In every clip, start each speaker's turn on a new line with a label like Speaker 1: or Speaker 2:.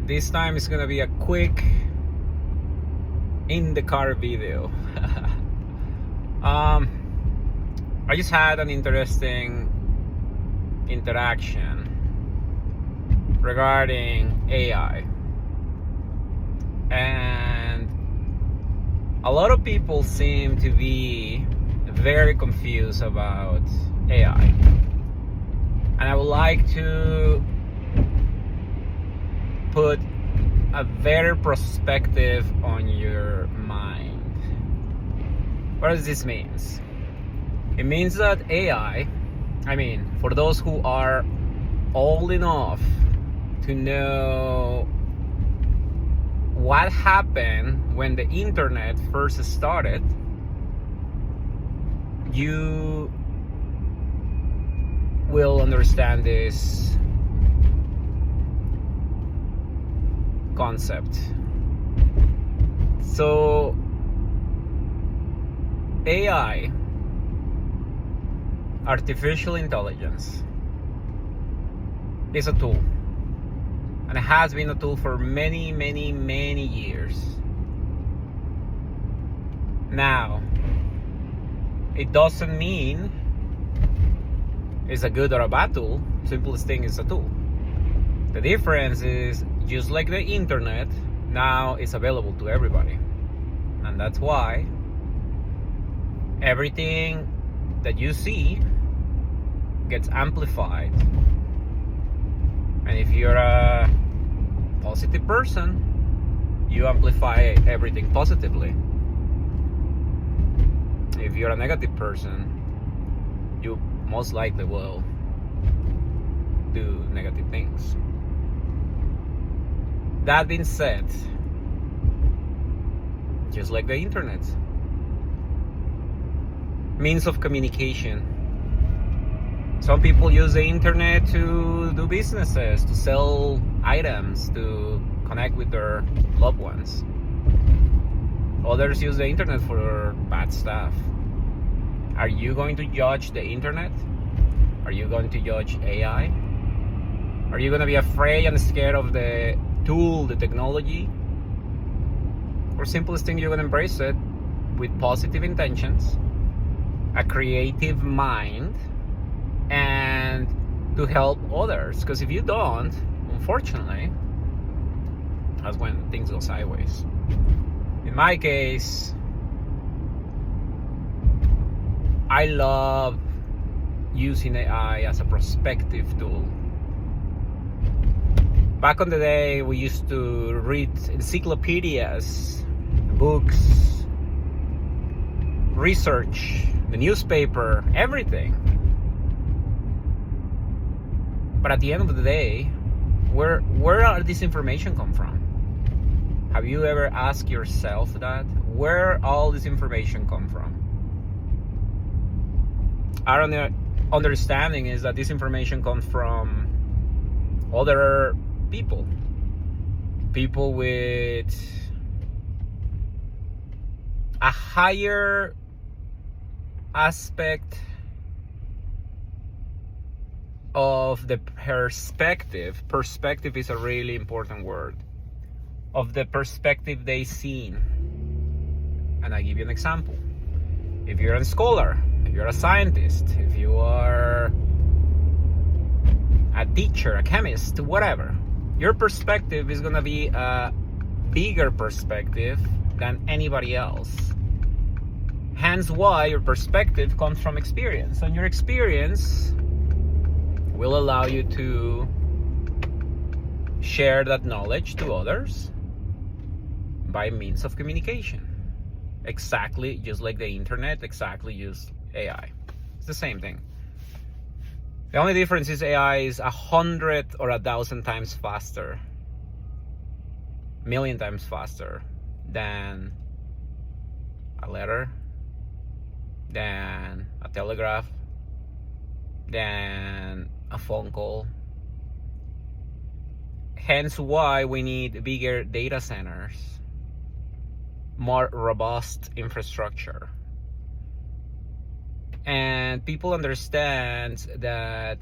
Speaker 1: This time it's gonna be a quick in the car video. I just had an interesting interaction regarding AI, and a lot of people seem to be very confused about AI, and I would like to put a better perspective on your mind. What does this mean? It means that AI, for those who are old enough to know what happened when the internet first started, you will understand this concept. So AI, artificial intelligence, is a tool, and it has been a tool for many years. Now, it doesn't mean it's a good or a bad tool. Simplest thing is a tool. The difference is, just like the internet, now it's available to everybody, and that's why everything that you see gets amplified. And if you're a positive person, you amplify everything positively. If you're a negative person, you most likely will do negative things. That being said, just like the internet, means of communication. Some people use the internet to do businesses, to sell items, to connect with their loved ones. Others use the internet for bad stuff. Are you going to judge the internet? Are you going to judge AI? Are you going to be afraid and scared of the tool, the technology? Or simplest thing, you're going to embrace it with positive intentions, a creative mind, and to help others. Because if you don't, unfortunately, that's when things go sideways. In my case, I love using AI as a prospective tool. Back in the day, we used to read encyclopedias, books, research, the newspaper, everything. But at the end of the day, where are this information come from? Have you ever asked yourself that? Where all this information come from? Our understanding is that this information comes from other people with a higher aspect of the perspective. Perspective is a really important word. Of the perspective they seen. And I give you an example. If you're a scholar, if you're a scientist, if you are a teacher, a chemist, whatever, your perspective is gonna be a bigger perspective than anybody else. Hence why your perspective comes from experience, and your experience will allow you to share that knowledge to others by means of communication. Exactly just like the internet, exactly just AI. It's the same thing. The only difference is AI is 100 or 1,000 times faster, million times faster than a letter, than a telegraph, than a phone call. Hence why we need bigger data centers, more robust infrastructure. And people understand that,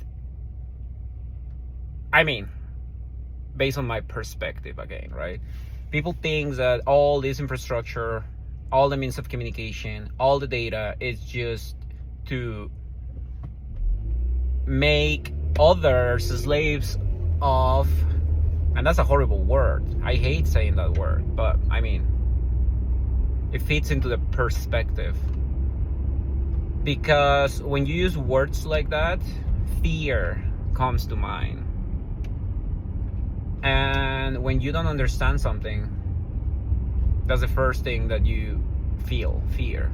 Speaker 1: based on my perspective again, right? People think that all this infrastructure, all the means of communication, all the data is just to make others slaves of, and that's a horrible word. I hate saying that word, but I mean, it fits into the perspective. Because when you use words like that, fear comes to mind. And when you don't understand something, that's the first thing that you feel, fear.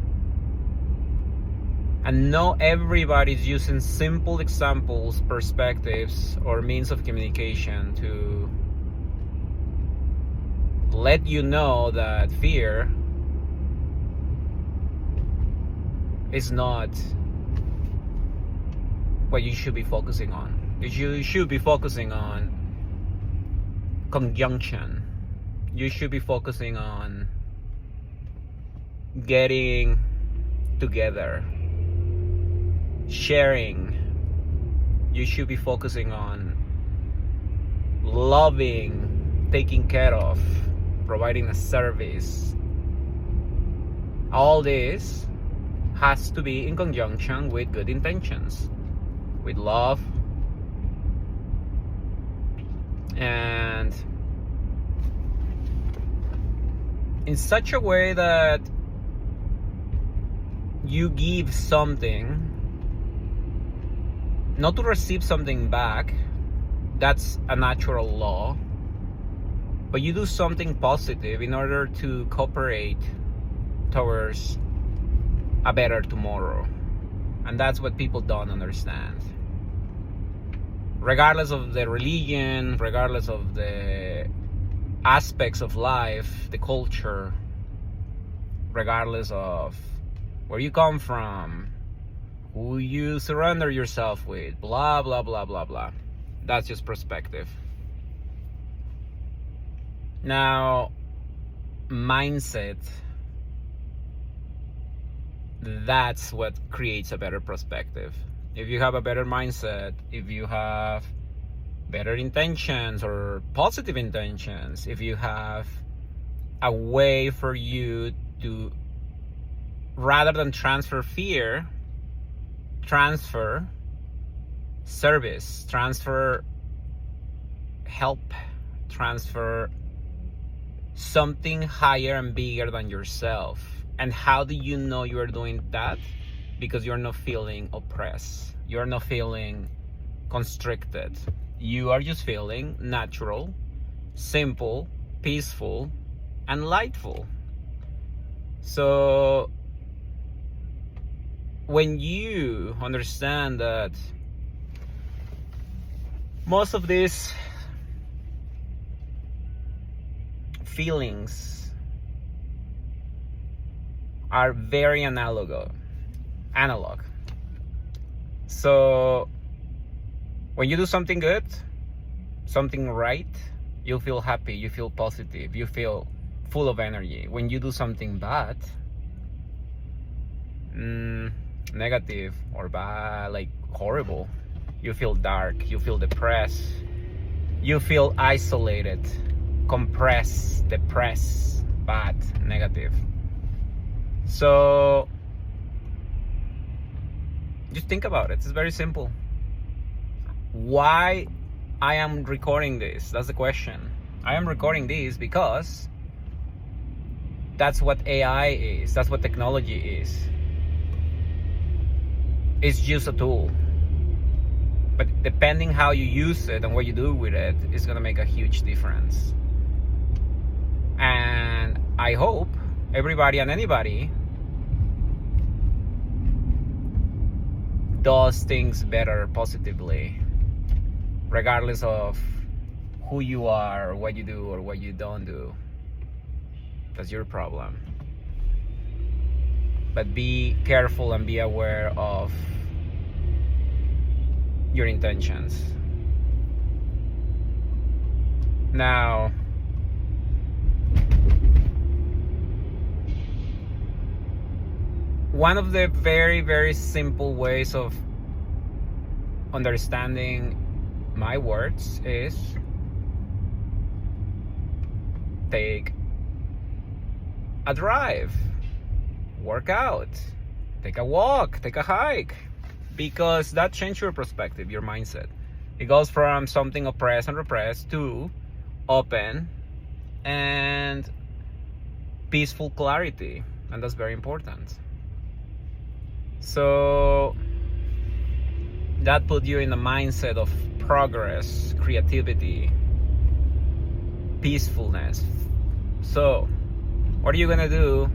Speaker 1: And not everybody's using simple examples, perspectives, or means of communication to let you know that fear is not what you should be focusing on. You should be focusing on conjunction. You should be focusing on getting together, sharing. You should be focusing on loving, taking care of, providing a service. All this has to be in conjunction with good intentions, with love, and in such a way that you give something, not to receive something back. That's a natural law. But you do something positive in order to cooperate towards a better tomorrow. And that's what people don't understand. Regardless of the religion, regardless of the aspects of life, the culture, regardless of where you come from, who you surrender yourself with, blah, blah, blah, blah, blah. That's just perspective. Now, mindset, that's what creates a better perspective. If you have a better mindset, if you have better intentions or positive intentions, if you have a way for you to, rather than transfer fear, transfer service, transfer help, transfer something higher and bigger than yourself. And how do you know you are doing that? Because you're not feeling oppressed. You're not feeling constricted. You are just feeling natural, simple, peaceful, and lightful. So when you understand that most of these feelings are very analog. So when you do something good, something right, you feel happy, you feel positive, you feel full of energy. When you do something bad, negative or bad, like horrible, you feel dark, you feel depressed, you feel isolated, compressed, depressed, bad, negative. So just think about it. It's very simple. Why I am recording this? That's the question. I am recording this because that's what AI is. That's what technology is. It's just a tool. But depending how you use it and what you do with it, it's gonna make a huge difference. And I hope everybody and anybody does things better positively, regardless of who you are, or what you do, or what you don't do. That's your problem. But be careful and be aware of your intentions. Now, one of the very, very simple ways of understanding my words is take a drive, work out, take a walk, take a hike, because that changes your perspective, your mindset. It goes from something oppressed and repressed to open and peaceful clarity, and that's very important. So that put you in the mindset of progress, creativity, peacefulness. So what are you gonna do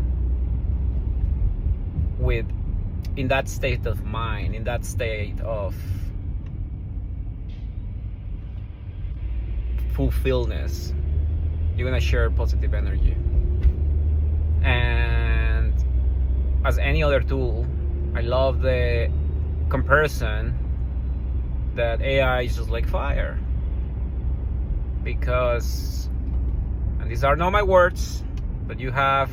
Speaker 1: with in that state of mind, in that state of fulfillness? You're gonna share positive energy. And as any other tool, I love the comparison that AI is just like fire, because, and these are not my words, but you have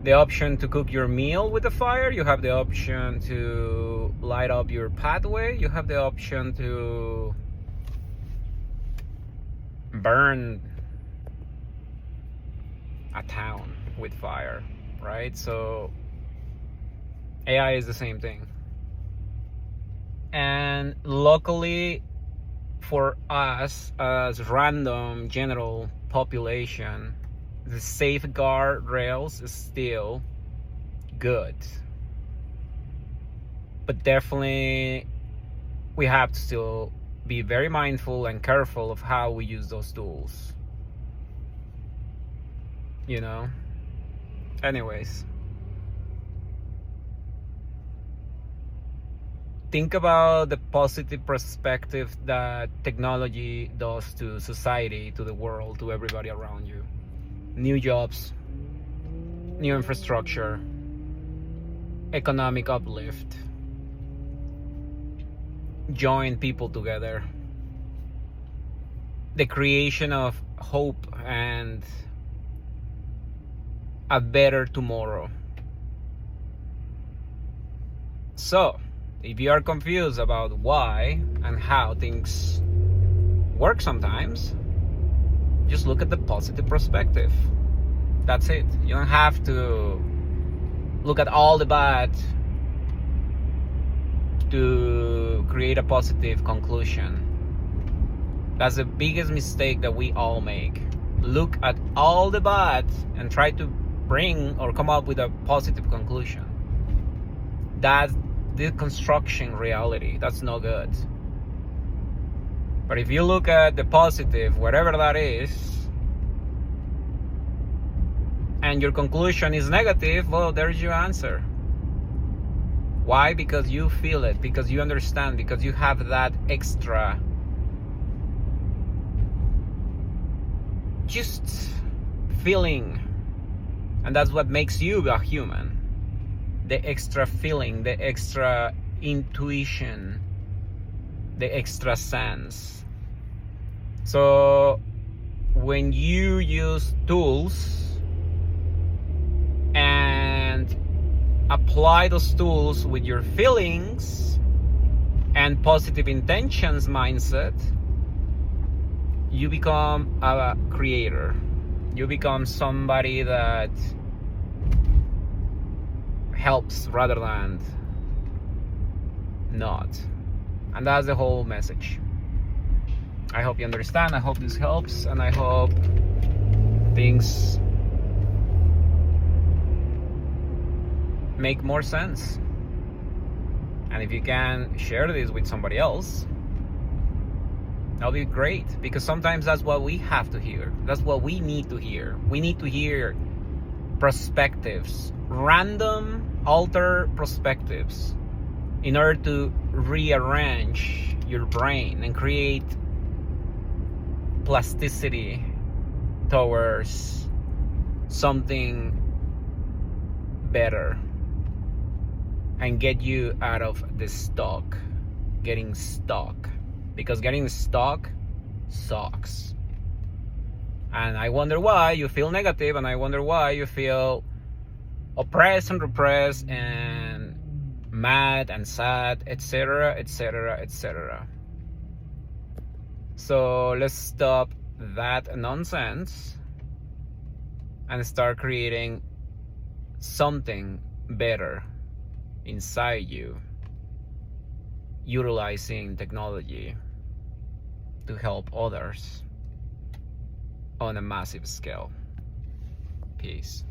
Speaker 1: the option to cook your meal with the fire, you have the option to light up your pathway, you have the option to burn a town with fire, right? So AI is the same thing. And luckily for us as random general population, the safeguard rails is still good, but definitely we have to still be very mindful and careful of how we use those tools, you know. Anyways, think about the positive perspective that technology does to society, to the world, to everybody around you. New jobs, new infrastructure, economic uplift, join people together, the creation of hope and a better tomorrow. So if you are confused about why and how things work sometimes, just look at the positive perspective. That's it. You don't have to look at all the bad to create a positive conclusion. That's the biggest mistake that we all make. Look at all the bad and try to bring or come up with a positive conclusion. That's deconstruction reality. That's no good. But if you look at the positive, whatever that is, and your conclusion is negative, well, there's your answer. Why? Because you feel it, because you understand, because you have that extra just feeling. And that's what makes you a human. The extra feeling, the extra intuition, the extra sense. So when you use tools and apply those tools with your feelings and positive intentions mindset, you become a creator. You become somebody that helps rather than not. And that's the whole message. I hope you understand. I hope this helps, and I hope things make more sense. And if you can share this with somebody else, that'll be great, because sometimes that's what we have to hear. That's what we need to hear. We need to hear perspectives, random, alter perspectives, in order to rearrange your brain and create plasticity towards something better and get you out of the getting stuck, because getting stuck sucks. And I wonder why you feel negative, and I wonder why you feel oppressed and repressed and mad and sad, etc., etc., etc. So let's stop that nonsense and start creating something better inside you, utilizing technology to help others on a massive scale. Peace.